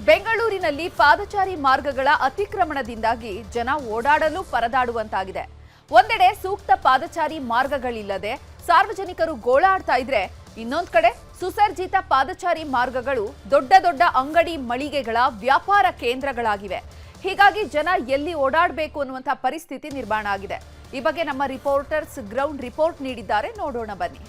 ಬೆಂಗಳೂರಿನಲ್ಲಿ ಪಾದಚಾರಿ ಮಾರ್ಗಗಳ ಅತಿಕ್ರಮಣದಿಂದಾಗಿ ಜನ ಓಡಾಡಲು ಪರದಾಡುವಂತಾಗಿದೆ. ಒಂದೆಡೆ ಸೂಕ್ತ ಪಾದಚಾರಿ ಮಾರ್ಗಗಳಿಲ್ಲದೆ ಸಾರ್ವಜನಿಕರು ಗೋಳಾಡ್ತಾ ಇದ್ರೆ, ಇನ್ನೊಂದು ಕಡೆ ಸುಸರ್ಜಿತ ಪಾದಚಾರಿ ಮಾರ್ಗಗಳು ದೊಡ್ಡ ದೊಡ್ಡ ಅಂಗಡಿ ಮಳಿಗೆಗಳ ವ್ಯಾಪಾರ ಕೇಂದ್ರಗಳಾಗಿವೆ. ಹೀಗಾಗಿ ಜನ ಎಲ್ಲಿ ಓಡಾಡಬೇಕು ಅನ್ನುವಂಥ ಪರಿಸ್ಥಿತಿ ನಿರ್ಮಾಣ ಆಗಿದೆ. ಈ ಬಗ್ಗೆ ನಮ್ಮ ರಿಪೋರ್ಟರ್ಸ್ ಗ್ರೌಂಡ್ ರಿಪೋರ್ಟ್ ನೀಡಿದ್ದಾರೆ, ನೋಡೋಣ ಬನ್ನಿ.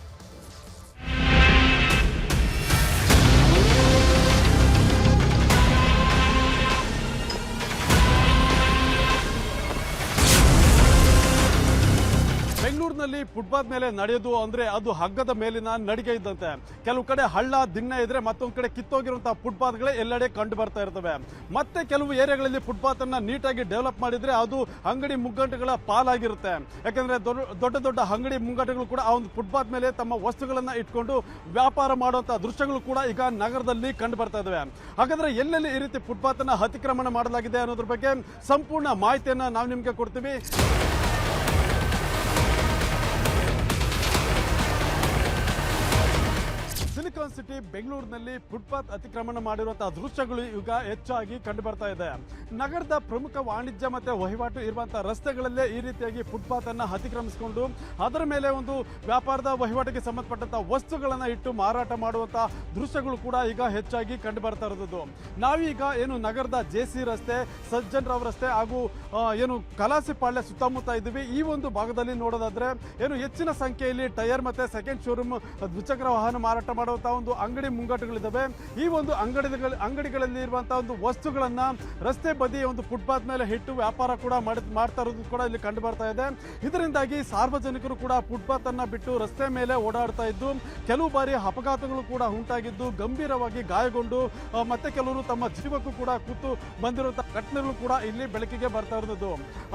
ಬೆಂಗಳೂರಿನಲ್ಲಿ ಫುಟ್ಪಾತ್ ಮೇಲೆ ನಡೆಯೋದು ಅಂದ್ರೆ ಅದು ಹಗ್ಗದ ಮೇಲಿನ ನಡಿಗೆ ಇದ್ದಂತೆ. ಕೆಲವು ಕಡೆ ಹಳ್ಳ ದಿಣ್ಣೆ ಇದ್ರೆ ಮತ್ತೊಂದು ಕಡೆ ಕಿತ್ತೋಗಿರುವಂತಹ ಫುಟ್ಪಾತ್ಗಳೇ ಎಲ್ಲೆಡೆ ಕಂಡು ಬರ್ತಾ ಇರ್ತವೆ. ಮತ್ತೆ ಕೆಲವು ಏರಿಯಾಗಳಲ್ಲಿ ಫುಟ್ಪಾತ್ ಅನ್ನ ನೀಟಾಗಿ ಡೆವಲಪ್ ಮಾಡಿದ್ರೆ ಅದು ಅಂಗಡಿ ಮುಂಗಟ್ಟುಗಳ ಪಾಲಾಗಿರುತ್ತೆ. ಯಾಕಂದ್ರೆ ದೊಡ್ಡ ದೊಡ್ಡ ಅಂಗಡಿ ಮುಂಗಟ್ಟುಗಳು ಕೂಡ ಆ ಒಂದು ಫುಟ್ಪಾತ್ ಮೇಲೆ ತಮ್ಮ ವಸ್ತುಗಳನ್ನ ಇಟ್ಕೊಂಡು ವ್ಯಾಪಾರ ಮಾಡುವಂತಹ ದೃಶ್ಯಗಳು ಕೂಡ ಈಗ ನಗರದಲ್ಲಿ ಕಂಡು ಬರ್ತಾ ಇದಾವೆ. ಹಾಗಾದ್ರೆ ಎಲ್ಲೆಲ್ಲಿ ಈ ರೀತಿ ಫುಟ್ಪಾತ್ ಅನ್ನ ಅತಿಕ್ರಮಣ ಮಾಡಲಾಗಿದೆ ಅನ್ನೋದ್ರ ಬಗ್ಗೆ ಸಂಪೂರ್ಣ ಮಾಹಿತಿಯನ್ನ ನಾವು ನಿಮ್ಗೆ ಕೊಡ್ತೀವಿ. ಸಿಲಿಕಾನ್ ಸಿಟಿ ಬೆಂಗಳೂರಿನಲ್ಲಿ ಫುಟ್ಪಾತ್ ಅತಿಕ್ರಮಣ ಮಾಡಿರುವಂತಹ ದೃಶ್ಯಗಳು ಈಗ ಹೆಚ್ಚಾಗಿ ಕಂಡು ಬರ್ತಾ ಇದೆ. ನಗರದ ಪ್ರಮುಖ ವಾಣಿಜ್ಯ ಮತ್ತೆ ವಹಿವಾಟು ಇರುವಂತಹ ರಸ್ತೆಗಳಲ್ಲೇ ಈ ರೀತಿಯಾಗಿ ಫುಟ್ಪಾತ್ ಅನ್ನ ಅತಿಕ್ರಮಿಸಿಕೊಂಡು ಅದರ ಮೇಲೆ ಒಂದು ವ್ಯಾಪಾರದ ವಹಿವಾಟಿಗೆ ಸಂಬಂಧಪಟ್ಟಂತಹ ವಸ್ತುಗಳನ್ನ ಇಟ್ಟು ಮಾರಾಟ ಮಾಡುವಂತಹ ದೃಶ್ಯಗಳು ಕೂಡ ಈಗ ಹೆಚ್ಚಾಗಿ ಕಂಡು ಬರ್ತಾ ಇರೋದು. ನಾವೀಗ ಏನು ನಗರದ ಜೆಸಿ ರಸ್ತೆ, ಸಜ್ಜನರಾವ್ ರಸ್ತೆ ಹಾಗೂ ಏನು ಕಲಾಸಿಪಾಳ್ಯ ಸುತ್ತಮುತ್ತ ಇದ್ದೀವಿ. ಈ ಒಂದು ಭಾಗದಲ್ಲಿ ನೋಡೋದಾದ್ರೆ ಏನು ಹೆಚ್ಚಿನ ಸಂಖ್ಯೆಯಲ್ಲಿ ಟೈರ್ ಮತ್ತೆ ಸೆಕೆಂಡ್ ಶೋರೂಮ್ ದ್ವಿಚಕ್ರ ವಾಹನ ಮಾರಾಟ ಮಾಡುವಂತಹ ಒಂದು ಅಂಗಡಿ ಮುಂಗಟ್ಟುಗಳಿದ್ದಾವೆ. ಈ ಒಂದು ಅಂಗಡಿಗಳಲ್ಲಿ ಇರುವಂತಹ ಒಂದು ವಸ್ತುಗಳನ್ನ ರಸ್ತೆ ಬದಿ ಒಂದು ಫುಟ್ಪಾತ್ ಮೇಲೆ ಇಟ್ಟು ವ್ಯಾಪಾರ ಕೂಡ ಮಾಡ್ತಾ ಇರೋದು ಕೂಡ ಇಲ್ಲಿ ಕಂಡು ಬರ್ತಾ ಇದೆ. ಇದರಿಂದಾಗಿ ಸಾರ್ವಜನಿಕರು ಕೂಡ ಫುಟ್ಪಾತ್ ಅನ್ನ ಬಿಟ್ಟು ರಸ್ತೆ ಮೇಲೆ ಓಡಾಡ್ತಾ ಇದ್ದು ಕೆಲವು ಬಾರಿ ಅಪಘಾತಗಳು ಕೂಡ ಉಂಟಾಗಿದ್ದು ಗಂಭೀರವಾಗಿ ಗಾಯಗೊಂಡು ಮತ್ತೆ ಕೆಲವರು ತಮ್ಮ ಜೀವಕ್ಕೂ ಕೂಡ ಕೂತು ಬಂದಿರುವಂತಹ ಘಟನೆಗಳು ಕೂಡ ಇಲ್ಲಿ ಬೆಳಕಿಗೆ ಬರ್ತಾ ಇರೋದು.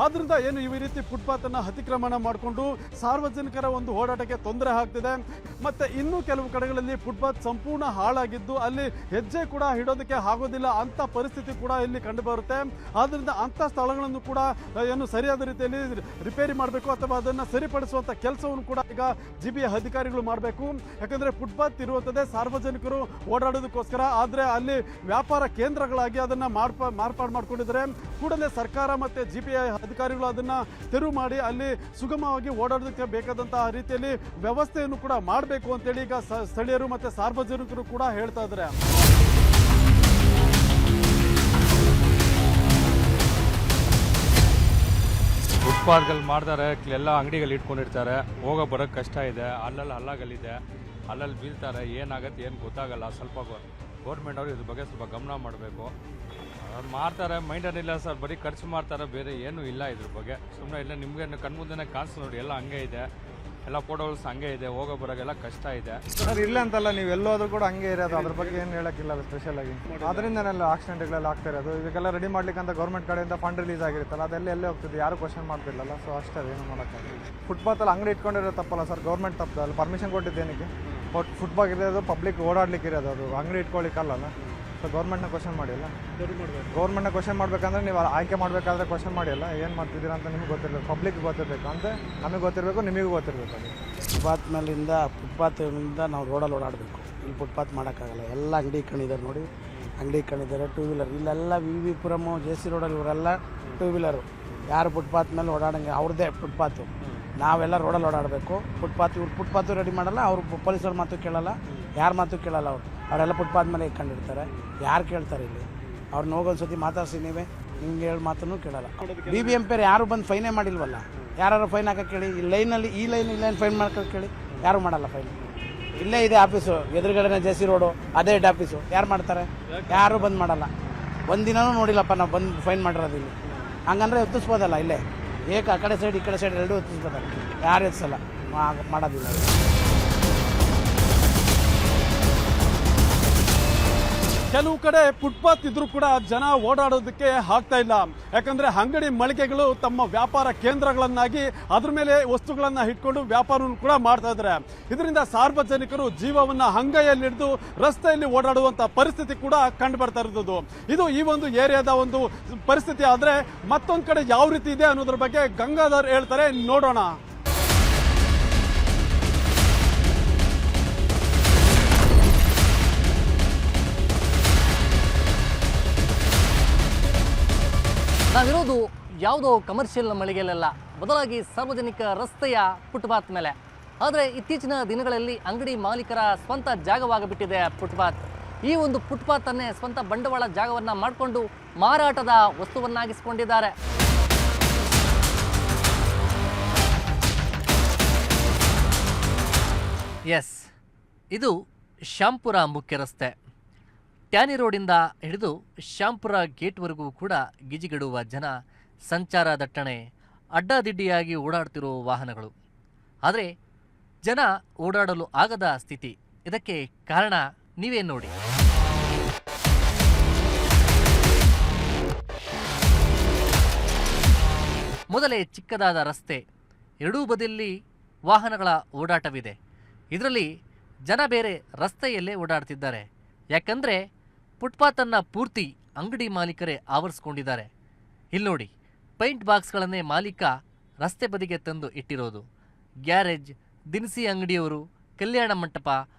ಆದ್ರಿಂದ ಏನು ಈ ರೀತಿ ಫುಟ್ಪಾತ್ ಅನ್ನ ಅತಿಕ್ರಮಣ ಮಾಡಿಕೊಂಡು ಸಾರ್ವಜನಿಕರ ಒಂದು ಓಡಾಟಕ್ಕೆ ತೊಂದರೆ ಆಗ್ತಿದೆ. ಮತ್ತೆ ಇನ್ನೂ ಕೆಲವು ಕಡೆಗಳಲ್ಲಿ ಫುಟ್ಪಾತ್ ಸಂಪೂರ್ಣ ಹಾಳಾಗಿದ್ದು ಅಲ್ಲಿ ಹೆಜ್ಜೆ ಕೂಡ ಇಡೋದಕ್ಕೆ ಆಗೋದಿಲ್ಲ ಅಂತ ಪರಿಸ್ಥಿತಿ ಕೂಡ ಇಲ್ಲಿ ಕಂಡು ಬರುತ್ತೆ. ಆದ್ರಿಂದ ಅಂತ ಸ್ಥಳಗಳನ್ನು ಕೂಡ ಏನು ಸರಿಯಾದ ರೀತಿಯಲ್ಲಿ ರಿಪೇರಿ ಮಾಡಬೇಕು ಅಥವಾ ಅದನ್ನ ಸರಿಪಡಿಸುವಂತ ಕೆಲಸವನ್ನು ಕೂಡ ಈಗ ಜಿಬಿ ಅಧಿಕಾರಿಗಳು ಮಾಡಬೇಕು. ಯಾಕಂದ್ರೆ ಫುಟ್ಪಾತ್ ಇರುವಂತದ್ದೇ ಸಾರ್ವಜನಿಕರು ಓಡಾಡೋದಕ್ಕೋಸ್ಕರ. ಆದ್ರೆ ಅಲ್ಲಿ ವ್ಯಾಪಾರ ಕೇಂದ್ರಗಳಾಗಿ ಅದನ್ನ ಮಾರ್ಪಾಡು ಮಾಡ್ಕೊಂಡಿದ್ದಾರೆ. ಕೂಡಲೇ ಸರ್ಕಾರ ಮತ್ತೆ ಜಿಬಿಐ ಅಧಿಕಾರಿಗಳು ಅದನ್ನ ತೆರವು ಮಾಡಿ ಅಲ್ಲಿ ಸುಗಮವಾಗಿ ಓಡಾಡೋದಕ್ಕೆ ಬೇಕಾದಂತಹ ರೀತಿಯಲ್ಲಿ ವ್ಯವಸ್ಥೆಯನ್ನು ಕೂಡ ಮಾಡಬೇಕು ಅಂತೇಳಿ ಈಗ ಸ್ಥಳೀಯರು ಮತ್ತೆ ಸಾರ್ವಜನಿಕರು ಕೂಡ ಹೇಳ್ತಾ ಇದ್ದಾರೆ. ಫುಟ್ಪಾತ್ಗಳು ಮಾಡ್ತಾರೆ, ಎಲ್ಲ ಅಂಗಡಿಗಳು ಇಟ್ಕೊಂಡಿರ್ತಾರೆ, ಹೋಗೋ ಬರೋಕ್ಕೆ ಕಷ್ಟ ಇದೆ. ಅಲ್ಲಲ್ಲಿ ಹಳ್ಳಗಳಿದೆ, ಅಲ್ಲಲ್ಲಿ ಬೀಳ್ತಾರೆ, ಏನಾಗುತ್ತೆ ಏನು ಗೊತ್ತಾಗಲ್ಲ. ಸ್ವಲ್ಪ ಗೌರ್ಮೆಂಟ್ ಅವರು ಇದ್ರ ಬಗ್ಗೆ ಸ್ವಲ್ಪ ಗಮನ ಮಾಡಬೇಕು. ಅವ್ರು ಮಾಡ್ತಾರೆ, ಮೈಂಟೈನ್ ಇಲ್ಲ ಸರ್, ಬರೀ ಖರ್ಚು ಮಾಡ್ತಾರೆ, ಬೇರೆ ಏನೂ ಇಲ್ಲ ಇದ್ರ ಬಗ್ಗೆ. ಸುಮ್ಮನೆ ಇಲ್ಲ, ನಿಮಗೆ ಕಣ್ಮುಂದೆನೇ ಕಾಣಿಸ್ತು ನೋಡಿ, ಎಲ್ಲ ಹಂಗೆ ಇದೆ, ಎಲ್ಲ ಫೋಟೋಸ್ ಹಂಗೆ ಇದೆ, ಹೋಗೋ ಬರೋಗೆಲ್ಲ ಕಷ್ಟ ಇದೆ ಸರ್. ಇಲ್ಲ ಅಂತಲ್ಲ, ನೀವು ಎಲ್ಲೋದ್ರೂ ಕೂಡ ಹಂಗೆ ಇರೋದು, ಅದ್ರ ಬಗ್ಗೆ ಏನು ಹೇಳೋಕ್ಕಿಲ್ಲ ಸ್ಪೆಷಲ್ ಆಗಿ. ಅದರಿಂದನೆಲ್ಲ ಆಕ್ಸಿಡೆಂಟ್ಗಳೆಲ್ಲ ಆಗ್ತಾ ಇರೋದು. ಇದಕ್ಕೆಲ್ಲ ರೆಡಿ ಮಾಡ್ಲಿಕ್ಕೆ ಅಂತ ಗೌರ್ಮೆಂಟ್ ಕಡೆಯಿಂದ ಫಂಡ್ ರಿಲೀಸ್ ಆಗಿರುತ್ತಲ್ಲ, ಅದೆಲ್ಲ ಎಲ್ಲೇ ಹೋಗ್ತಿದೆ, ಯಾರು ಕ್ವಶನ್ ಮಾಡ್ತಿಲ್ಲಲ್ಲ. ಸೊ ಅಷ್ಟೇ, ಏನು ಮಾಡೋಕ್ಕಾಗಲ್ಲ. ಫುಟ್ಪಾತಲ್ಲಿ ಅಂಗಡಿ ಇಟ್ಕೊಂಡಿರೋ ತಪ್ಪಲ್ಲ ಸರ್, ಗೌರ್ಮೆಂಟ್ ತಪ್ಪು. ಅಲ್ಲಿ ಪರ್ಮಿಷನ್ ಕೊಟ್ಟಿದ್ದೇನಕ್ಕೆ? ಫುಟ್ಪಾತ್ ಇರೋದು ಪಬ್ಲಿಕ್ ಓಡಾಡ್ಲಿಕ್ಕೆ ಇರೋದು, ಅದು ಅಂಗಡಿ ಇಟ್ಕೊಳ್ಳಿಕ್ಕಲ್ಲ. ಸೊ ಗೌರ್ಮೆಂಟ್ನ ಕ್ವಶನ್ ಮಾಡಿಲ್ಲ. ಗೌರ್ಮೆಂಟ್ನ ಕ್ವಶನ್ ಮಾಡಬೇಕಂದ್ರೆ ನೀವು ಆಯ್ಕೆ ಮಾಡಬೇಕಾದ್ರೆ ಕ್ವಶನ್ ಮಾಡಿಲ್ಲ, ಏನು ಮಾಡ್ತಿದ್ದೀರಾ ಅಂತ ನಿಮ್ಗೆ ಗೊತ್ತಿರಬೇಕು, ಪಬ್ಲಿಕ್ ಗೊತ್ತಿರಬೇಕು ಅಂತ. ನಮಗೆ ಗೊತ್ತಿರಬೇಕು, ನಿಮಗೂ ಗೊತ್ತಿರಬೇಕು. ಅದು ಫುಟ್ಪಾತ್ನಿಂದ ನಾವು ರೋಡಲ್ಲಿ ಓಡಾಡಬೇಕು. ಇಲ್ಲಿ ಫುಟ್ಪಾತ್ ಮಾಡೋಕ್ಕಾಗಲ್ಲ. ಎಲ್ಲ ಅಂಗಡಿ ಇಟ್ಕೊಂಡಿದ್ದಾರೆ ನೋಡಿ, ಅಂಗಡಿ ಇಟ್ಕೊಂಡಿದ್ದಾರೆ. ಟೂ ವೀಲರ್ ಇಲ್ಲೆಲ್ಲ ವಿ ಪುರಮು ಜೆ.ಸಿ. ರೋಡಲ್ಲಿ ಇವರೆಲ್ಲ ಟೂ ವೀಲರು. ಯಾರು ಫುಟ್ಪಾತ್ ಮೇಲೆ ಓಡಾಡಂಗೆ ಅವ್ರದ್ದೇ ಫುಟ್ಪಾತು. ನಾವೆಲ್ಲ ರೋಡಲ್ಲಿ ಓಡಾಡಬೇಕು. ಇವ್ರು ಫುಟ್ಪಾತು ರೆಡಿ ಮಾಡಲ್ಲ, ಅವರು ಪೊಲೀಸವ್ರ ಮಾತು ಕೇಳಲ್ಲ, ಯಾರ ಮಾತು ಕೇಳಲ್ಲ. ಅವರೆಲ್ಲ ಫುಟ್ಪಾತ್ ಮೇಲೆ ಇಟ್ಕೊಂಡಿರ್ತಾರೆ. ಯಾರು ಕೇಳ್ತಾರೆ ಇಲ್ಲಿ? ಅವ್ರನ್ನ ಹೋಗೊಂದು ಸತಿ ಮಾತಾಡ್ಸಿ, ನಿಮ್ಗೆ ಹೇಳಿ ಮಾತನ್ನು ಕೇಳಲ್ಲ. BBMP ಯಾರು ಬಂದು ಫೈನೇ ಮಾಡಿಲ್ವಲ್ಲ. ಯಾರು ಫೈನ್ ಹಾಕೋಕೆ ಕೇಳಿ, ಈ ಲೈನಲ್ಲಿ ಈ ಲೈನ್ ಫೈನ್ ಮಾಡ್ಕೊಂಡು ಕೇಳಿ, ಯಾರು ಮಾಡಲ್ಲ ಫೈನ್. ಇಲ್ಲೇ ಇದೆ ಆಫೀಸು, ಎದುರುಗಡೆನೇ ಜೆ.ಸಿ. ರೋಡು, ಅದೇ ಹೆಡ್ ಆಫೀಸು. ಯಾರು ಮಾಡ್ತಾರೆ? ಯಾರು ಬಂದ್ ಮಾಡಲ್ಲ. ಒಂದಿನೂ ನೋಡಿಲ್ಲಪ್ಪ ನಾವು ಬಂದು ಫೈನ್ ಮಾಡಿರೋದು ಇಲ್ಲಿ. ಹಂಗಂದ್ರೆ ಎತ್ತಿಸ್ಬೋದಲ್ಲ, ಇಲ್ಲೇ ಆ ಕಡೆ ಸೈಡ್ ಈ ಕಡೆ ಸೈಡ್ ಎರಡೂ ಎತ್ತಿಸ್ಬೋದಲ್ಲ. ಯಾರು ಎತ್ತಿಸಲ್ಲ, ಮಾಡೋದಿಲ್ಲ. ಕೆಲವು ಕಡೆ ಫುಟ್ಪಾತ್ ಇದ್ರೂ ಕೂಡ ಜನ ಓಡಾಡೋದಕ್ಕೆ ಆಗ್ತಾ ಇಲ್ಲ. ಯಾಕಂದ್ರೆ ಅಂಗಡಿ ಮಳಿಗೆಗಳು ತಮ್ಮ ವ್ಯಾಪಾರ ಕೇಂದ್ರಗಳನ್ನಾಗಿ ಅದ್ರ ಮೇಲೆ ವಸ್ತುಗಳನ್ನ ಇಟ್ಕೊಂಡು ವ್ಯಾಪಾರವನ್ನು ಕೂಡ ಮಾಡ್ತಾ ಇದ್ದಾರೆ. ಇದರಿಂದ ಸಾರ್ವಜನಿಕರು ಜೀವವನ್ನ ಅಂಗೈಯಲ್ಲಿಡಿದು ರಸ್ತೆಯಲ್ಲಿ ಓಡಾಡುವಂತ ಪರಿಸ್ಥಿತಿ ಕೂಡ ಕಂಡು ಬರ್ತಾ ಇರೋದು. ಇದು ಈ ಒಂದು ಏರಿಯಾದ ಒಂದು ಪರಿಸ್ಥಿತಿ. ಆದ್ರೆ ಮತ್ತೊಂದು ಕಡೆ ಯಾವ ರೀತಿ ಇದೆ ಅನ್ನೋದ್ರ ಬಗ್ಗೆ ಗಂಗಾಧರ್ ಹೇಳ್ತಾರೆ, ನೋಡೋಣ. ನಾವಿರೋದು ಯಾವುದೋ ಕಮರ್ಷಿಯಲ್ ಮಳಿಗೆಯಲ್ಲ, ಬದಲಾಗಿ ಸಾರ್ವಜನಿಕ ರಸ್ತೆಯ ಫುಟ್ಪಾತ್ ಮೇಲೆ. ಆದರೆ ಇತ್ತೀಚಿನ ದಿನಗಳಲ್ಲಿ ಅಂಗಡಿ ಮಾಲೀಕರ ಸ್ವಂತ ಜಾಗವಾಗಿಬಿಟ್ಟಿದೆ ಫುಟ್ಪಾತ್. ಈ ಒಂದು ಫುಟ್ಪಾತನ್ನೇ ಸ್ವಂತ ಬಂಡವಾಳ ಜಾಗವನ್ನು ಮಾಡಿಕೊಂಡು ಮಾರಾಟದ ವಸ್ತುವನ್ನಾಗಿಸಿಕೊಂಡಿದ್ದಾರೆ. ಎಸ್, ಇದು ಶ್ಯಾಂಪುರ ಮುಖ್ಯ ರಸ್ತೆ. ಟ್ಯಾನಿ ರೋಡಿಂದ ಹಿಡಿದು ಶ್ಯಾಂಪುರ ಗೇಟ್ವರೆಗೂ ಕೂಡ ಗಿಜಿಗಿಡುವ ಜನ, ಸಂಚಾರ ದಟ್ಟಣೆ, ಅಡ್ಡಾದಿಡ್ಡಿಯಾಗಿ ಓಡಾಡ್ತಿರೋ ವಾಹನಗಳು. ಆದರೆ ಜನ ಓಡಾಡಲು ಆಗದ ಸ್ಥಿತಿ. ಇದಕ್ಕೆ ಕಾರಣ ನೀವೇ ನೋಡಿ. ಮೊದಲೇ ಚಿಕ್ಕದಾದ ರಸ್ತೆ, ಎರಡೂ ಬದಿಯಲ್ಲಿ ವಾಹನಗಳ ಓಡಾಟವಿದೆ. ಇದರಲ್ಲಿ ಜನ ಬೇರೆ ರಸ್ತೆಯಲ್ಲೇ ಓಡಾಡ್ತಿದ್ದಾರೆ. ಯಾಕಂದರೆ ಫುಟ್ಪಾತನ್ನು ಪೂರ್ತಿ ಅಂಗಡಿ ಮಾಲೀಕರೇ ಆವರಿಸ್ಕೊಂಡಿದ್ದಾರೆ. ಇಲ್ಲಿ ನೋಡಿ, ಪೈಂಟ್ ಬಾಕ್ಸ್ಗಳನ್ನೇ ಮಾಲೀಕ ರಸ್ತೆ ಬದಿಗೆ ತಂದು ಇಟ್ಟಿರೋದು. ಗ್ಯಾರೇಜ್, ದಿನಸಿ ಅಂಗಡಿಯವರು, ಕಲ್ಯಾಣ ಮಂಟಪ,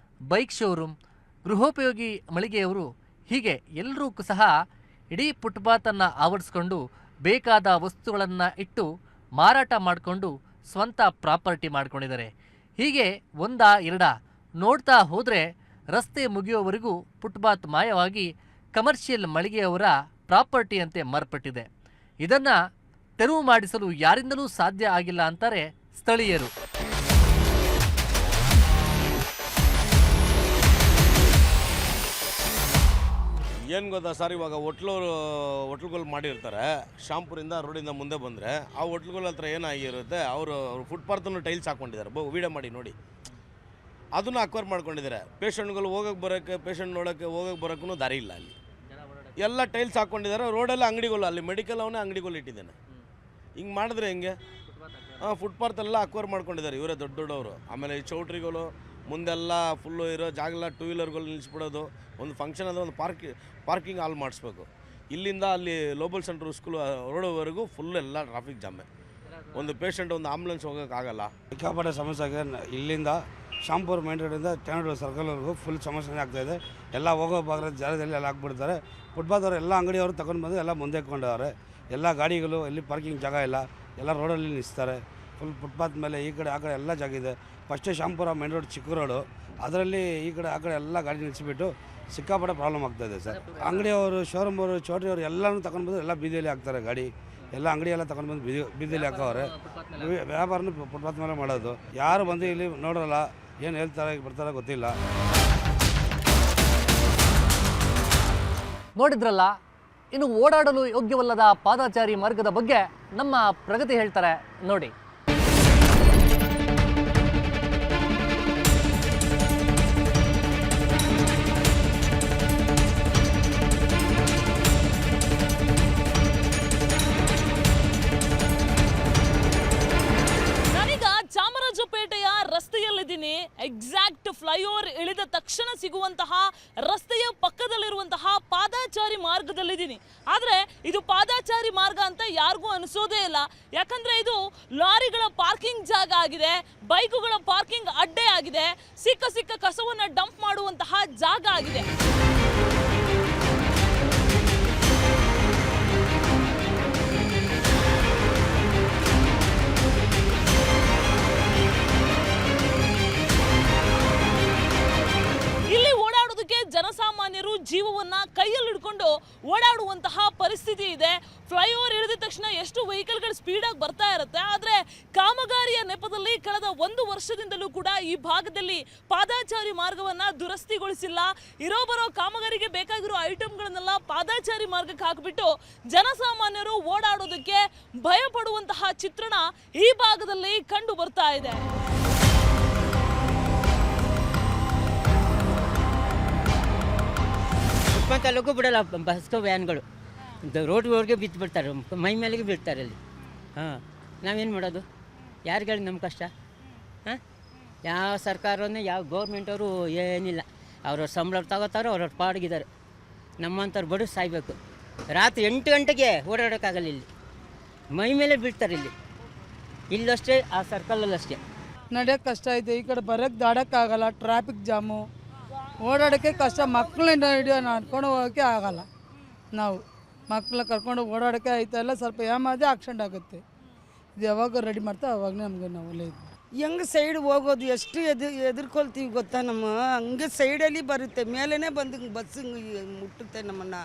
ಬೈಕ್ ಶೋರೂಮ್, ಗೃಹೋಪಯೋಗಿ ಮಳಿಗೆಯವರು, ಹೀಗೆ ಎಲ್ಲರೂ ಸಹ ಇಡೀ ಫುಟ್ಪಾತನ್ನು ಆವರಿಸ್ಕೊಂಡು ಬೇಕಾದ ವಸ್ತುಗಳನ್ನು ಇಟ್ಟು ಮಾರಾಟ ಮಾಡಿಕೊಂಡು ಸ್ವಂತ ಪ್ರಾಪರ್ಟಿ ಮಾಡ್ಕೊಂಡಿದ್ದಾರೆ. ಹೀಗೆ ಒಂದಾ ಎರಡಾ ನೋಡ್ತಾ ಹೋದರೆ ರಸ್ತೆ ಮುಗಿಯೋವರೆಗೂ ಫುಟ್ಪಾತ್ ಮಾಯವಾಗಿ ಕಮರ್ಷಿಯಲ್ ಮಳಿಗೆಯವರ ಪ್ರಾಪರ್ಟಿಯಂತೆ ಮಾರ್ಪಟ್ಟಿದೆ. ಇದನ್ನು ತೆರವು ಮಾಡಿಸಲು ಯಾರಿಂದಲೂ ಸಾಧ್ಯ ಆಗಿಲ್ಲ ಅಂತಾರೆ ಸ್ಥಳೀಯರು. ಏನು ಗೊತ್ತಾ ಸರ್, ಇವಾಗ ಹೋಟ್ಲುಗಳು ಮಾಡಿರ್ತಾರೆ. ಶಾಂಪುರಿಂದ ರೋಡಿಂದ ಮುಂದೆ ಬಂದರೆ ಆ ಹೋಟ್ಲುಗಳ ಹತ್ರ ಏನಾಗಿರುತ್ತೆ, ಅವರು ಫುಟ್ಪಾತನ್ನು ಟೈಲ್ಸ್ ಹಾಕ್ಕೊಂಡಿದ್ದಾರೆ. ವೀಡಿಯೋ ಮಾಡಿ ನೋಡಿ, ಅದನ್ನು ಅಕ್ವೈರ್ ಮಾಡ್ಕೊಂಡಿದ್ದಾರೆ. ಪೇಷಂಟ್ಗಳು ಪೇಷಂಟ್ ನೋಡೋಕ್ಕೆ ಹೋಗೋಕ್ಕೆ ಬರೋಕ್ಕೂ ದಾರಿ ಇಲ್ಲ. ಅಲ್ಲಿ ಎಲ್ಲ ಟೈಲ್ಸ್ ಹಾಕ್ಕೊಂಡಿದ್ದಾರೆ. ರೋಡೆಲ್ಲ ಅಂಗಡಿಗಳು, ಅಲ್ಲಿ ಮೆಡಿಕಲ್ ಅವನೇ ಅಂಗಡಿಗಳು ಇಟ್ಟಿದ್ದಾನೆ. ಹಿಂಗೆ ಮಾಡಿದ್ರೆ ಹೆಂಗೆ? ಫುಟ್ಪಾತ್ ಎಲ್ಲ ಅಕ್ವೈರ್ ಮಾಡ್ಕೊಂಡಿದ್ದಾರೆ ಇವರೇ ದೊಡ್ಡವರು. ಆಮೇಲೆ ಈ ಚೌಟ್ರಿಗಳು ಮುಂದೆಲ್ಲ ಫುಲ್ಲು ಇರೋ ಜಾಗಲ್ಲ ಟೂ ವೀಲರ್ಗಳು ನಿಲ್ಲಿಸ್ಬಿಡೋದು. ಒಂದು ಫಂಕ್ಷನ್ ಅಂದರೆ ಒಂದು ಪಾರ್ಕಿಂಗ್ ಹಾಲ್ ಮಾಡಿಸ್ಬೇಕು. ಇಲ್ಲಿಂದ ಅಲ್ಲಿ ಲೋಬಲ್ ಸೆಂಟ್ರ್ ಸ್ಕೂಲ್ ರೋಡ್ವರೆಗೂ ಫುಲ್ ಎಲ್ಲ ಟ್ರಾಫಿಕ್ ಜಾಮೆ. ಒಂದು ಪೇಷಂಟ್, ಒಂದು ಆಂಬುಲೆನ್ಸ್ ಹೋಗೋಕ್ಕಾಗಲ್ಲ. ಸಿಕ್ಕಾಪಟ್ಟೆ ಸಮಸ್ಯೆ ಆಗಿದೆ. ಇಲ್ಲಿಂದ ಶಾಂಪುರ್ ಮೈನ್ ರೋಡಿಂದ ಟ್ಯಾನಿ ರೋಡ್ ಸರ್ಕಲ್ವರೆಗೂ ಫುಲ್ ಸಮಸ್ಯೆ ಆಗ್ತಾಯಿದೆ. ಎಲ್ಲ ಹೋಗೋ ಭಾಗದ ಜಾಗದಲ್ಲಿ ಎಲ್ಲ ಹಾಕ್ಬಿಡ್ತಾರೆ. ಫುಟ್ಪಾತ್ ಅವರು ಎಲ್ಲ ಅಂಗಡಿಯವರು ತಗೊಂಡು ಬಂದು ಎಲ್ಲ ಮುಂದೆ ಕೊಂಡವ್ರೆ. ಎಲ್ಲ ಗಾಡಿಗಳು, ಎಲ್ಲಿ ಪಾರ್ಕಿಂಗ್ ಜಾಗ ಇಲ್ಲ, ಎಲ್ಲ ರೋಡಲ್ಲಿ ನಿಲ್ಲಿಸ್ತಾರೆ. ಫುಲ್ ಫುಟ್ಪಾತ್ ಮೇಲೆ ಈ ಕಡೆ ಆ ಕಡೆ ಎಲ್ಲ ಜಾಗ ಇದೆ. ಫಸ್ಟೇ ಶಾಂಪುರ ಮೈನ್ ರೋಡ್ ಚಿಕ್ಕ ರೋಡು, ಅದರಲ್ಲಿ ಈ ಕಡೆ ಆ ಕಡೆ ಎಲ್ಲ ಗಾಡಿ ನಿಲ್ಲಿಸಿಬಿಟ್ಟು ಸಿಕ್ಕಾಪಟ್ಟೆ ಪ್ರಾಬ್ಲಮ್ ಆಗ್ತಾಯಿದೆ ಸರ್. ಅಂಗಡಿಯವರು, ಶೋರೂಮ್ ಅವರು, ಚೌಟ್ರಿಯವರು ಎಲ್ಲನೂ ತಗೊಂಡು ಬಂದು ಎಲ್ಲ ಬೀದಿಯಲ್ಲಿ ಹಾಕ್ತಾರೆ. ಗಾಡಿ ಎಲ್ಲ ಅಂಗಡಿ ಎಲ್ಲ ತಗೊಂಡು ಬಂದು ಬೀದಿಯಲ್ಲಿ ಹಾಕೋವ್ರೆ. ವ್ಯಾಪಾರನೂ ಫುಟ್ಪಾತ್ ಮೇಲೆ ಮಾಡೋದು. ಯಾರು ಬಂದು ಇಲ್ಲಿ ನೋಡೋಲ್ಲ, ಏನು ಹೇಳ್ತಾರೆ ಬರ್ತಾರೆ ಗೊತ್ತಿಲ್ಲ. ನೋಡಿದ್ರಲ್ಲ, ಇನ್ನು ಓಡಾಡಲು ಯೋಗ್ಯವಲ್ಲದ ಪಾದಚಾರಿ ಮಾರ್ಗದ ಬಗ್ಗೆ ನಮ್ಮ ಪ್ರಗತಿ ಹೇಳ್ತಾರೆ ನೋಡಿ. ಚಾಮರಾಜಪೇಟೆಯ ರಸ್ತೆಯಲ್ಲಿದ್ದೀನಿ. ಎಕ್ಸಾಕ್ಟ್ ಫ್ಲೈಓವರ್ ಇಳಿದ ತಕ್ಷಣ ಸಿಗುವಂತಹ ರಸ್ತೆಯ ಪಕ್ಕದಲ್ಲಿರುವಂತಹ ಪಾದಚಾರಿ ಮಾರ್ಗದಲ್ಲಿದ್ದೀನಿ. ಆದರೆ ಇದು ಪಾದಚಾರಿ ಮಾರ್ಗ ಅಂತ ಯಾರಿಗೂ ಅನಿಸೋದೇ ಇಲ್ಲ. ಯಾಕಂದ್ರೆ ಇದು ಲಾರಿಗಳ ಪಾರ್ಕಿಂಗ್ ಜಾಗ ಆಗಿದೆ, ಬೈಕುಗಳ ಪಾರ್ಕಿಂಗ್ ಅಡ್ಡೆ ಆಗಿದೆ, ಸಿಕ್ಕ ಕಸವನ್ನು ಡಂಪ್ ಮಾಡುವಂತಹ ಜಾಗ ಆಗಿದೆ. ಇಲ್ಲಿ ಓಡಾಡೋದಕ್ಕೆ ಜನಸಾಮಾನ್ಯರು ಜೀವವನ್ನ ಕೈಯಲ್ಲಿ ಹಿಡ್ಕೊಂಡು ಓಡಾಡುವಂತಹ ಪರಿಸ್ಥಿತಿ ಇದೆ. ಫ್ಲೈಓವರ್ ಇಳಿದ ತಕ್ಷಣ ಎಷ್ಟು ವೆಹಿಕಲ್ಗಳು ಸ್ಪೀಡಾಗಿ ಬರ್ತಾ ಇರುತ್ತೆ. ಆದರೆ ಕಾಮಗಾರಿಯ ನೆಪದಲ್ಲಿ ಕಳೆದ 1 ವರ್ಷದಿಂದಲೂ ಕೂಡ ಈ ಭಾಗದಲ್ಲಿ ಪಾದಚಾರಿ ಮಾರ್ಗವನ್ನ ದುರಸ್ತಿಗೊಳಿಸಿಲ್ಲ. ಬರೋ ಕಾಮಗಾರಿಗೆ ಬೇಕಾಗಿರೋ ಐಟಮ್ಗಳನ್ನೆಲ್ಲ ಪಾದಚಾರಿ ಮಾರ್ಗಕ್ಕೆ ಹಾಕಿಬಿಟ್ಟು ಜನಸಾಮಾನ್ಯರು ಓಡಾಡೋದಕ್ಕೆ ಭಯ ಪಡುವಂತಹ ಚಿತ್ರಣ ಈ ಭಾಗದಲ್ಲಿ ಕಂಡು ಬರ್ತಾ ಇದೆ. ಫುಟ್ಪಾತಲ್ಲೂ ಬಿಡಲ್ಲ ಬಸ್ಸು ವ್ಯಾನ್ಗಳು, ರೋಡ್ಗೆ ಬಿದ್ದು ಬಿಡ್ತಾರೆ, ಮೈ ಮೇಲೆಗೆ ಬಿಡ್ತಾರೆ ಅಲ್ಲಿ. ನಾವೇನು ಮಾಡೋದು? ಯಾರಿಗೇಳಿ ನಮ್ಮ ಕಷ್ಟ? ಯಾವ ಸರ್ಕಾರವೂ ಯಾವ ಗೌರ್ಮೆಂಟವರು ಏನಿಲ್ಲ. ಅವ್ರವ್ರ ಸಂಬಳ ತಗೋತಾರೆ, ಅವ್ರವ್ರ ಪಾಡಿಗಿದ್ದಾರೆ. ನಮ್ಮಂಥವ್ರು ಬಡ ಸಾಯ್ಬೇಕು. ರಾತ್ರಿ 8 ಗಂಟೆಗೆ ಓಡಾಡೋಕ್ಕಾಗಲ್ಲ. ಇಲ್ಲಿ ಮೈ ಮೇಲೆ ಬೀಳ್ತಾರೆ. ಇಲ್ಲಷ್ಟೇ, ಆ ಸರ್ಕಲಲ್ಲಷ್ಟೇ ನಡೆಯೋಕ್ಕೆ ಕಷ್ಟ ಐತೆ. ಈ ಕಡೆ ಬರೋಕ್ಕೆ ದಾಡೋಕ್ಕಾಗಲ್ಲ, ಟ್ರಾಫಿಕ್ ಜಾಮು, ಓಡಾಡೋಕ್ಕೆ ಕಷ್ಟ. ಮಕ್ಕಳನ್ನ ಹಿಡಿಯೋ ನಡ್ಕೊಂಡು ಹೋಗೋಕ್ಕೆ ಆಗಲ್ಲ ನಾವು. ಮಕ್ಕಳ ಕರ್ಕೊಂಡು ಓಡಾಡೋಕ್ಕೆ ಆಯ್ತಾ ಇಲ್ಲ, ಸ್ವಲ್ಪ ಏಮಾದೆ ಆಕ್ಸಿಡೆಂಟ್ ಆಗುತ್ತೆ. ಇದು ಯಾವಾಗ ರೆಡಿ ಮಾಡ್ತಾ ಅವಾಗ ನಮಗೆ ನಾವು ಒಳ್ಳೆಯದು. ಹೆಂಗೆ ಸೈಡ್ ಹೋಗೋದು ಎಷ್ಟು ಎದುರ್ಕೊಳ್ತೀವಿ ಗೊತ್ತಾ, ನಮ್ಮ ಹಂಗೆ ಸೈಡಲ್ಲಿ ಬರುತ್ತೆ, ಮೇಲೇ ಬಂದು ಬಸ್ ಹಿಂಗೆ ಮುಟ್ಟುತ್ತೆ ನಮ್ಮನ್ನು.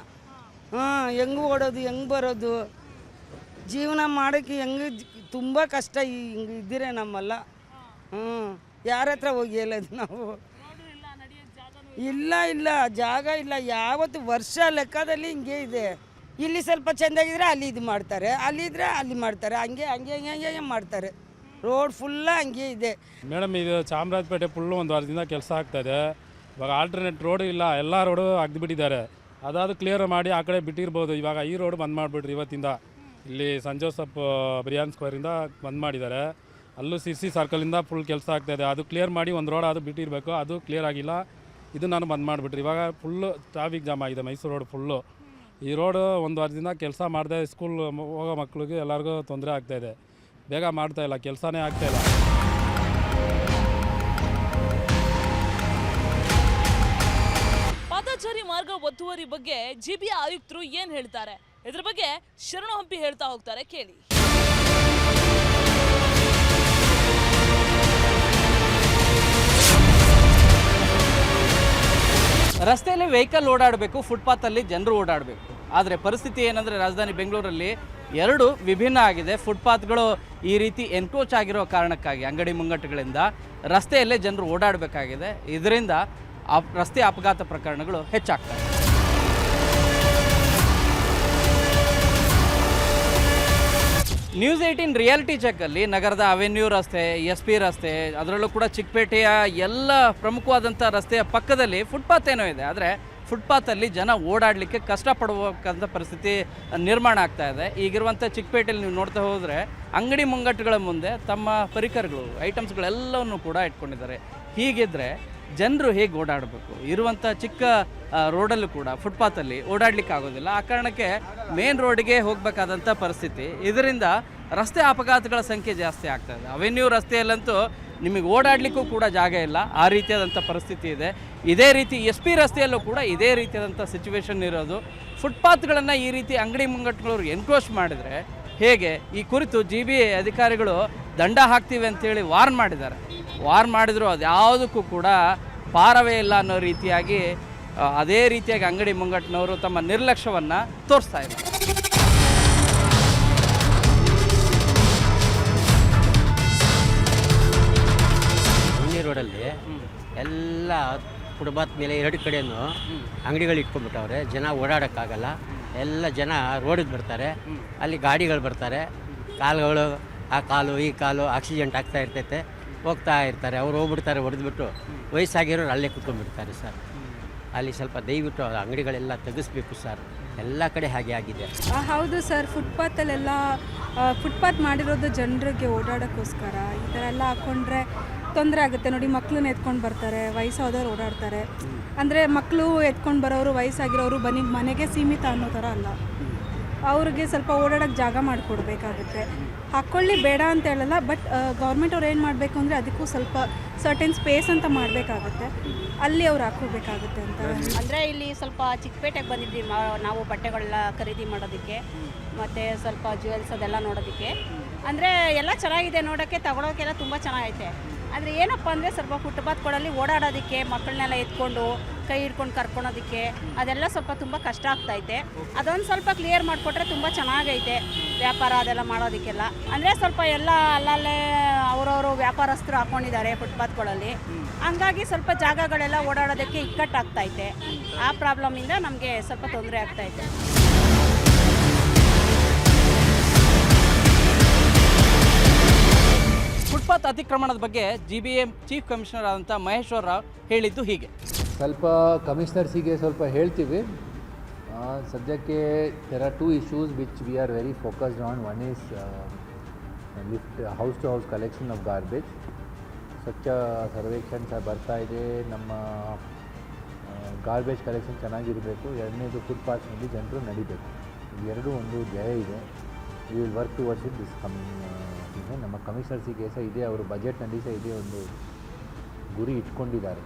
ಹಾಂ, ಹೆಂಗೆ ಓಡೋದು ಹೆಂಗೆ ಬರೋದು, ಜೀವನ ಮಾಡೋಕ್ಕೆ ಹೆಂಗೆ ತುಂಬ ಕಷ್ಟ ಹಿಂಗೆ ಇದ್ದಿರೆ ನಮ್ಮಲ್ಲ. ಯಾರ ಹತ್ರ ಹೋಗಿ ಹೇಳೋದು ನಾವು? ಇಲ್ಲ ಜಾಗ ಇಲ್ಲ, ಯಾವತ್ತು ವರ್ಷ ಲೆಕ್ಕದಲ್ಲಿ ಹಿಂಗೆ ಇದೆ. ಇಲ್ಲಿ ಸ್ವಲ್ಪ ಚೆಂದಾಗಿದ್ರೆ ಅಲ್ಲಿ ಇದು ಮಾಡ್ತಾರೆ, ಅಲ್ಲಿದ್ರೆ ಅಲ್ಲಿ ಮಾಡ್ತಾರೆ, ಹಂಗೆ ಹಂಗೆ ಹಂಗೆ ಹಂಗೆ ಮಾಡ್ತಾರೆ. ರೋಡ್ ಫುಲ್ಲ ಹಂಗೆ ಇದೆ ಮೇಡಮ್. ಇದು ಚಾಮರಾಜಪೇಟೆ ಫುಲ್ಲು ಒಂದು ವಾರದಿಂದ ಕೆಲಸ ಆಗ್ತಾಯಿದೆ. ಇವಾಗ ಆಲ್ಟರ್ನೇಟ್ ರೋಡು ಇಲ್ಲ, ಎಲ್ಲ ರೋಡು ಅಗ್ದುಬಿಟ್ಟಿದ್ದಾರೆ. ಅದಾದರೂ ಕ್ಲಿಯರ್ ಮಾಡಿ ಆ ಕಡೆ ಬಿಟ್ಟಿರ್ಬೋದು. ಇವಾಗ ಈ ರೋಡ್ ಬಂದ್ ಮಾಡಿಬಿಟ್ರಿ ಇವತ್ತಿಂದ. ಇಲ್ಲಿ ಸಂತ್ ಜೋಸಫ್ ಬಿರಿಯಾನಿ ಸ್ಕ್ವೇರಿಂದ ಬಂದ್ ಮಾಡಿದ್ದಾರೆ. ಅಲ್ಲೂ ಸಿ ಸರ್ಕಲಿಂದ ಫುಲ್ ಕೆಲಸ ಆಗ್ತಾಯಿದೆ. ಅದು ಕ್ಲಿಯರ್ ಮಾಡಿ ಒಂದು ರೋಡ್ ಅದು ಬಿಟ್ಟಿರಬೇಕು, ಅದು ಕ್ಲಿಯರ್ ಆಗಿಲ್ಲ. ಇದು ನಾನು ಬಂದ್ ಮಾಡಿಬಿಟ್ರಿ. ಇವಾಗ ಫುಲ್ಲು ಟ್ರಾಫಿಕ್ ಜಾಮ್ ಆಗಿದೆ ಮೈಸೂರು ರೋಡ್ ಫುಲ್ಲು. ಈ ರೋಡು ಒಂದು ವಾರದಿಂದ ಕೆಲಸ ಮಾಡಿದೆ, ಸ್ಕೂಲ್ ಹೋಗೋ ಮಕ್ಳಿಗೆ ಎಲ್ಲರಿಗೂ ತೊಂದರೆ ಆಗ್ತಾಯಿದೆ. ಬೇಗ ಮಾಡ್ತಾಯಿಲ್ಲ, ಕೆಲಸನೇ ಆಗ್ತಾಯಿಲ್ಲ. ಪಾದಚಾರಿ ಮಾರ್ಗ ಒತ್ತುವರಿ ಬಗ್ಗೆ ಜಿಬಿಯ ಆಯುಕ್ತರು ಏನ್ ಹೇಳ್ತಾರೆ, ಇದ್ರ ಬಗ್ಗೆ ಶರಣು ಹಂಪಿ ಹೇಳ್ತಾ ಹೋಗ್ತಾರೆ, ಕೇಳಿ. ರಸ್ತೆಯಲ್ಲಿ ವೆಹಿಕಲ್ ಓಡಾಡಬೇಕು, ಫುಟ್ಪಾತಲ್ಲಿ ಜನರು ಓಡಾಡಬೇಕು. ಆದರೆ ಪರಿಸ್ಥಿತಿ ಏನಂದರೆ ರಾಜಧಾನಿ ಬೆಂಗಳೂರಲ್ಲಿ ಎರಡು ವಿಭಿನ್ನ ಆಗಿದೆ. ಫುಟ್ಪಾತ್ಗಳು ಈ ರೀತಿ ಎನ್ಕ್ರೋಚ್ ಆಗಿರೋ ಕಾರಣಕ್ಕಾಗಿ ಅಂಗಡಿ ಮುಂಗಟ್ಟುಗಳಿಂದ ರಸ್ತೆಯಲ್ಲೇ ಜನರು ಓಡಾಡಬೇಕಾಗಿದೆ. ಇದರಿಂದ ರಸ್ತೆ ಅಪಘಾತ ಪ್ರಕರಣಗಳು ಹೆಚ್ಚಾಗ್ತವೆ. ನ್ಯೂಸ್ 18 ರಿಯಾಲಿಟಿ ಚೆಕ್ಕಲ್ಲಿ ನಗರದ ಅವೆನ್ಯೂ ರಸ್ತೆ, SP ರಸ್ತೆ, ಅದರಲ್ಲೂ ಕೂಡ ಚಿಕ್ಕಪೇಟೆಯ ಎಲ್ಲ ಪ್ರಮುಖವಾದಂಥ ರಸ್ತೆಯ ಪಕ್ಕದಲ್ಲಿ ಫುಟ್ಪಾತ್ ಏನೋ ಇದೆ. ಆದರೆ ಫುಟ್ಪಾತಲ್ಲಿ ಜನ ಓಡಾಡಲಿಕ್ಕೆ ಕಷ್ಟಪಡುವಂಥ ಪರಿಸ್ಥಿತಿ ನಿರ್ಮಾಣ ಆಗ್ತಾ ಇದೆ. ಈಗಿರುವಂಥ ಚಿಕ್ಕಪೇಟೆಯಲ್ಲಿ ನೀವು ನೋಡ್ತಾ ಹೋದರೆ ಅಂಗಡಿ ಮುಂಗಟ್ಟುಗಳ ಮುಂದೆ ತಮ್ಮ ಪರಿಕರಗಳು, ಐಟಮ್ಸ್ಗಳೆಲ್ಲವನ್ನು ಕೂಡ ಇಟ್ಕೊಂಡಿದ್ದಾರೆ. ಹೀಗಿದ್ದರೆ ಜನರು ಹೇಗೆ ಓಡಾಡಬೇಕು? ಇರುವಂಥ ಚಿಕ್ಕ ರೋಡಲ್ಲೂ ಕೂಡ ಫುಟ್ಪಾತಲ್ಲಿ ಓಡಾಡಲಿಕ್ಕೆ ಆಗೋದಿಲ್ಲ. ಆ ಕಾರಣಕ್ಕೆ ಮೇನ್ ರೋಡಿಗೆ ಹೋಗಬೇಕಾದಂಥ ಪರಿಸ್ಥಿತಿ. ಇದರಿಂದ ರಸ್ತೆ ಅಪಘಾತಗಳ ಸಂಖ್ಯೆ ಜಾಸ್ತಿ ಆಗ್ತಾಯಿದೆ. ಅವೆನ್ಯೂ ರಸ್ತೆಯಲ್ಲಂತೂ ನಿಮಗೆ ಓಡಾಡಲಿಕ್ಕೂ ಕೂಡ ಜಾಗ ಇಲ್ಲ, ಆ ರೀತಿಯಾದಂಥ ಪರಿಸ್ಥಿತಿ ಇದೆ. ಇದೇ ರೀತಿ SP ರಸ್ತೆಯಲ್ಲೂ ಕೂಡ ಇದೇ ರೀತಿಯಾದಂಥ ಸಿಚುವೇಶನ್ ಇರೋದು. ಫುಟ್ಪಾತ್ಗಳನ್ನು ಈ ರೀತಿ ಅಂಗಡಿ ಮುಂಗಟ್ಟುಗಳವ್ರು ಎನ್ಕ್ರೋಚ್ ಮಾಡಿದರೆ ಹೇಗೆ? ಈ ಕುರಿತು GBA ಅಧಿಕಾರಿಗಳು ದಂಡ ಹಾಕ್ತೀವಿ ಅಂತೇಳಿ ವಾರ್ನ್ ಮಾಡಿದ್ದಾರೆ. ವಾರ್ನ್ ಮಾಡಿದ್ರು ಅದು ಯಾವುದಕ್ಕೂ ಕೂಡ ಪಾರವೇ ಇಲ್ಲ ಅನ್ನೋ ರೀತಿಯಾಗಿ ಅದೇ ರೀತಿಯಾಗಿ ಅಂಗಡಿ ಮುಂಗಟ್ಟಿನವರು ತಮ್ಮ ನಿರ್ಲಕ್ಷ್ಯವನ್ನು ತೋರಿಸ್ತಾ ಇದ್ದಾರೆ. ರೋಡಲ್ಲಿ ಎಲ್ಲ ಫುಟ್ಪಾತ್ ಮೇಲೆ ಎರಡು ಕಡೆಯೂ ಅಂಗಡಿಗಳು ಇಟ್ಕೊಂಡ್ಬಿಟ್ಟವ್ರೆ. ಜನ ಓಡಾಡೋಕ್ಕಾಗಲ್ಲ. ಎಲ್ಲ ಜನ ರೋಡಿಗೆ ಬರ್ತಾರೆ, ಅಲ್ಲಿ ಗಾಡಿಗಳು ಬರ್ತಾರೆ, ಕಾಲುಗಳು ಆ ಕಾಲು ಈ ಕಾಲು ಆಕ್ಸಿಡೆಂಟ್ ಆಗ್ತಾ ಇರ್ತೈತೆ, ಹೋಗ್ತಾ ಇರ್ತಾರೆ. ಅವ್ರು ಹೋಗ್ಬಿಡ್ತಾರೆ, ಹೊಡೆದ್ಬಿಟ್ಟು ವಯಸ್ಸಾಗಿರೋರು ಅಲ್ಲೇ ಕೂತ್ಕೊಂಡ್ಬಿಡ್ತಾರೆ ಸರ್. ಅಲ್ಲಿ ಸ್ವಲ್ಪ ದಯವಿಟ್ಟು ಅಂಗಡಿಗಳೆಲ್ಲ ತೆಗೆಸ್ಬೇಕು ಸರ್. ಎಲ್ಲ ಕಡೆ ಹಾಗೆ ಆಗಿದೆ. ಹೌದು ಸರ್, ಫುಟ್ಪಾತ್ ಮಾಡಿರೋದು ಜನರಿಗೆ ಓಡಾಡೋಕ್ಕೋಸ್ಕರ. ಈ ಥರ ಎಲ್ಲ ಹಾಕ್ಕೊಂಡ್ರೆ ತೊಂದರೆ ಆಗುತ್ತೆ. ನೋಡಿ, ಮಕ್ಕಳನ್ನ ಎತ್ಕೊಂಡು ಬರ್ತಾರೆ, ವಯಸ್ಸಾದವ್ರು ಓಡಾಡ್ತಾರೆ. ಅಂದರೆ ಮಕ್ಕಳು ಎತ್ಕೊಂಡು ಬರೋರು, ವಯಸ್ಸಾಗಿರೋರು ಮನೆಗೆ ಸೀಮಿತ ಅನ್ನೋ ಥರ ಅಲ್ಲ. ಅವ್ರಿಗೆ ಸ್ವಲ್ಪ ಓಡಾಡೋಕ್ಕೆ ಜಾಗ ಮಾಡಿಕೊಡ್ಬೇಕಾಗುತ್ತೆ. ಹಾಕ್ಕೊಳ್ಳಿ ಬೇಡ ಅಂತ ಹೇಳಲ್ಲ, ಬಟ್ ಗೌರ್ಮೆಂಟ್ ಅವ್ರು ಏನು ಮಾಡಬೇಕು ಅಂದರೆ ಅದಕ್ಕೂ ಸ್ವಲ್ಪ ಸರ್ಟೆನ್ ಸ್ಪೇಸ್ ಅಂತ ಮಾಡಬೇಕಾಗುತ್ತೆ, ಅಲ್ಲಿ ಅವ್ರು ಹಾಕೋಬೇಕಾಗುತ್ತೆ ಅಂತ. ಅಂದರೆ ಇಲ್ಲಿ ಸ್ವಲ್ಪ ಚಿಕ್ಕಪೇಟೆಗೆ ಬಂದಿದ್ವಿ ನಾವು ಬಟ್ಟೆಗಳನ್ನ ಖರೀದಿ ಮಾಡೋದಕ್ಕೆ, ಮತ್ತು ಸ್ವಲ್ಪ ಜ್ಯುವೆಲ್ಸ್ ಅದೆಲ್ಲ ನೋಡೋದಕ್ಕೆ. ಅಂದರೆ ಎಲ್ಲ ಚೆನ್ನಾಗಿದೆ ನೋಡೋಕ್ಕೆ, ತಗೊಳೋಕ್ಕೆಲ್ಲ ತುಂಬ ಚೆನ್ನಾಗೈತೆ. ಆದರೆ ಏನಪ್ಪ ಅಂದರೆ ಸ್ವಲ್ಪ ಫುಟ್ಪಾತ್ಗಳಲ್ಲಿ ಓಡಾಡೋದಕ್ಕೆ, ಮಕ್ಕಳನ್ನೆಲ್ಲ ಎತ್ಕೊಂಡು ಕೈ ಹಿಡ್ಕೊಂಡು ಕರ್ಕೊಳೋದಕ್ಕೆ ಅದೆಲ್ಲ ಸ್ವಲ್ಪ ತುಂಬ ಕಷ್ಟ ಆಗ್ತೈತೆ. ಅದೊಂದು ಸ್ವಲ್ಪ ಕ್ಲಿಯರ್ ಮಾಡಿಕೊಟ್ರೆ ತುಂಬ ಚೆನ್ನಾಗೈತೆ ವ್ಯಾಪಾರ ಅದೆಲ್ಲ ಮಾಡೋದಕ್ಕೆಲ್ಲ. ಅಂದರೆ ಸ್ವಲ್ಪ ಎಲ್ಲ ಅಲ್ಲಲ್ಲೇ ಅವರವರು ವ್ಯಾಪಾರಸ್ಥರು ಹಾಕ್ಕೊಂಡಿದ್ದಾರೆ ಫುಟ್ಪಾತ್ಗಳಲ್ಲಿ. ಹಂಗಾಗಿ ಸ್ವಲ್ಪ ಜಾಗಗಳೆಲ್ಲ ಓಡಾಡೋದಕ್ಕೆ ಇಕ್ಕಟ್ಟಾಗ್ತೈತೆ. ಆ ಪ್ರಾಬ್ಲಮಿಂದ ನಮಗೆ ಸ್ವಲ್ಪ ತೊಂದರೆ ಆಗ್ತೈತೆ. ಫುಟ್ಪಾತ್ ಅತಿಕ್ರಮಣದ ಬಗ್ಗೆ GBA ಚೀಫ್ ಕಮಿಷನರ್ ಆದಂಥ ಮಹೇಶ್ವರ ರಾವ್ ಹೇಳಿದ್ದು ಹೀಗೆ. ಸ್ವಲ್ಪ ಕಮಿಷನರ್ಸಿಗೆ ಸ್ವಲ್ಪ ಹೇಳ್ತೀವಿ. ಸದ್ಯಕ್ಕೆ there are 2 issues which we are very focused on. One is lift house to house collection of garbage. ಸ್ವಚ್ಛ ಸರ್ವೇಕ್ಷಣ್ ಬರ್ತಾ ಇದೆ. ನಮ್ಮ ಗಾರ್ಬೇಜ್ ಕಲೆಕ್ಷನ್ ಚೆನ್ನಾಗಿರಬೇಕು. ಎರಡನೇದು ಫುಟ್ಪಾತ್ನಲ್ಲಿ ಜನರು ನಡಿಬೇಕು. ಇವೆರಡೂ ಒಂದು ಧ್ಯೇಯ ಇದೆ. We will work towards it this coming. ನಮ್ಮ ಕಮಿಷನರ್ಸಿಗೆ ಸಹ ಇದೆ, ಅವರು ಬಜೆಟ್ನಲ್ಲಿ ಸಹ ಇದೇ ಒಂದು ಗುರಿ ಇಟ್ಕೊಂಡಿದ್ದಾರೆ.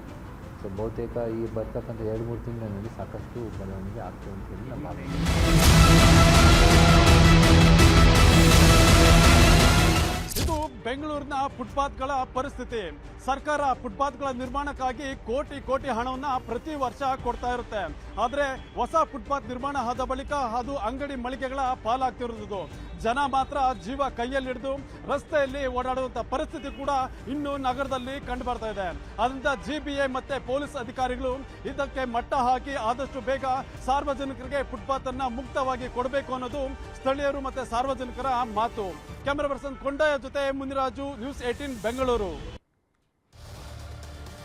ಸೊ ಬಹುತೇಕ ಈ ಬರ್ತಕ್ಕಂಥ 2-3 ತಿಂಗಳಿನಲ್ಲಿ ಸಾಕಷ್ಟು ಬೆಳವಣಿಗೆ ಆಗ್ತದೆ ಅಂತೇಳಿ ನಮ್ಮ ಭಾವನೆ. ಫುಟ್ಪಾತ್ಗಳ ಪರಿಸ್ಥಿತಿ. ಸರ್ಕಾರ ಫುಟ್ಪಾತ್ಗಳ ನಿರ್ಮಾಣಕ್ಕಾಗಿ ಕೋಟಿ ಕೋಟಿ ಹಣವನ್ನ ಪ್ರತಿ ವರ್ಷ ಕೊಡ್ತಾ ಇರುತ್ತೆ. ಆದ್ರೆ ಹೊಸ ಫುಟ್ಪಾತ್ ನಿರ್ಮಾಣ ಆದ ಬಳಿಕ ಅದು ಅಂಗಡಿ ಮಳಿಗೆಗಳ ಪಾಲಾಗ್ತಿರೋದು. ಜನ ಮಾತ್ರ ಜೀವ ಕೈಯಲ್ಲಿ ಹಿಡಿದು ರಸ್ತೆಯಲ್ಲಿ ಓಡಾಡುವಂತ ಪರಿಸ್ಥಿತಿ ಕೂಡ ಇನ್ನು ನಗರದಲ್ಲಿ ಕಂಡು ಬರ್ತಾ ಇದೆ. ಅದರಿಂದ GBA ಮತ್ತೆ ಪೊಲೀಸ್ ಅಧಿಕಾರಿಗಳು ಇದಕ್ಕೆ ಮಟ್ಟ ಹಾಕಿ ಆದಷ್ಟು ಬೇಗ ಸಾರ್ವಜನಿಕರಿಗೆ ಫುಟ್ಪಾತ್ ಅನ್ನ ಮುಕ್ತವಾಗಿ ಕೊಡಬೇಕು ಅನ್ನೋದು ಸ್ಥಳೀಯರು ಮತ್ತೆ ಸಾರ್ವಜನಿಕರ ಮಾತು. ಕ್ಯಾಮರಾ ಪರ್ಸನ್ ಕೊಂಡಯ್ಯ ಜೊತೆ ಮುನಿರಾಜು, ನ್ಯೂಸ್ 18 ಬೆಂಗಳೂರು.